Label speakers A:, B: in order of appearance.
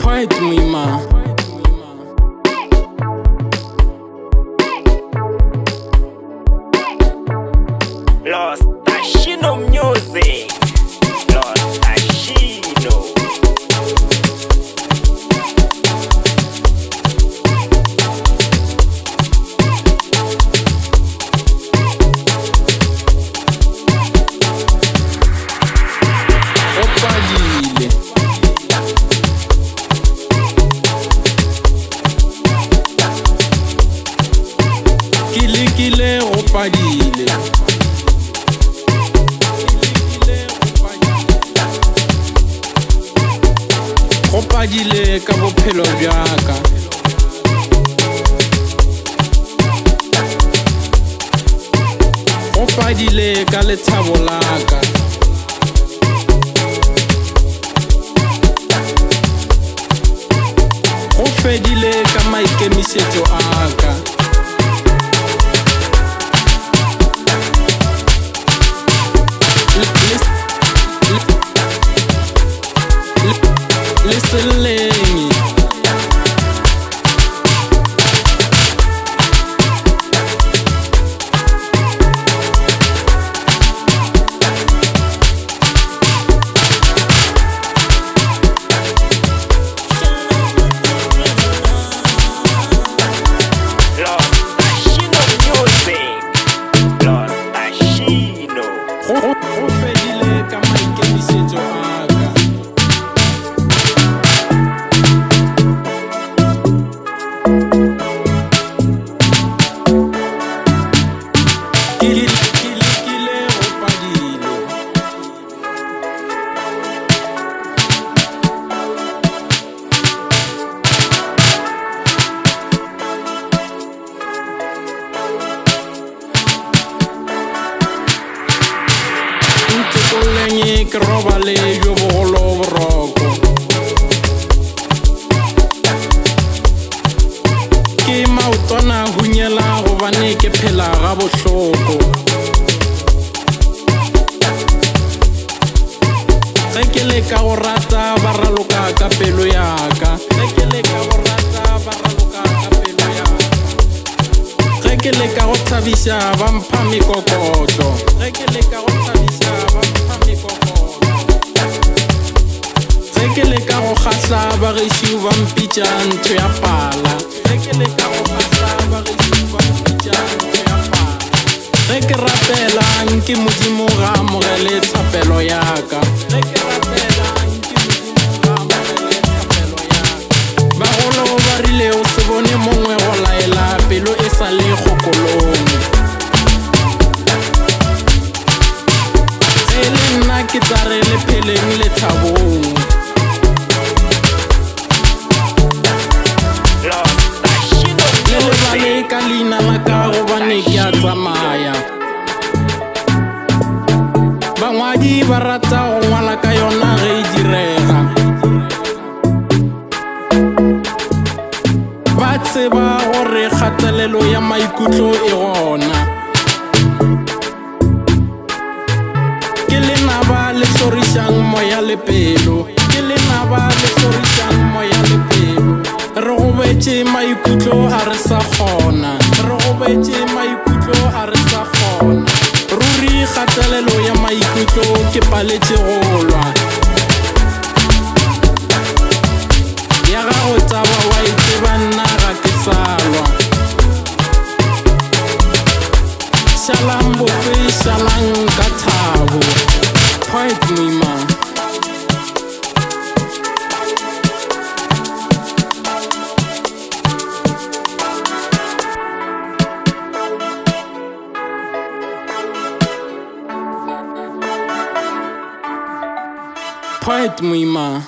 A: Poet Muima.
B: Los Tashino Music. Los Tashino.
A: Opadile. Kile opadile. Opadile ka bophelo bjaka. Opadile ka lethabo laka. Go fedile ka maikemisetso aka. Listening. Ke roba le jo bogolo boroko ke maotwana hunyela gobane ke phela ga bohloko ge ke le ka go rata ba raloka ka pelo yaka ge ke le ka go rata ba raloka ka pelo yaka ge ke le ka go thabisa ba mpha mekokotlo ge ke le ka go thabisa ba mpha mekokotlo ke le ka go kgahla ba gešo ba mpitša ntho ya pala ge ke le ka go kgahla ba gešo ba mpitša ntho ya pala ge ke rapela nke modimo ga amogele thapelo yaka ge ke rapela nke modimo ga amogele thapelo yaka bagolo ba rile o se bone mongwe go laela pelo e sa le kgokolong ge le nna ke tsare le pheleng le thabong ka leina la ka gobane ke a tsamaya bangwadi ba rata go ngwala ka yona ge e direga ba tseba gore kgatelelo ya maikutlo e gona ke lenaba le hlorišang moya le pelo ke lenaba le hlorišang moya le pelo re go betše maikutlo a re sa kgona re go betše maikutlo a re sa kgona ruri kgatelelo ya maikutlo ke paletše go lwa ya gago taba wa itseba nna ga ke sa lwa šalang botse šalang ka thabo Poet Muima. Poet Muima.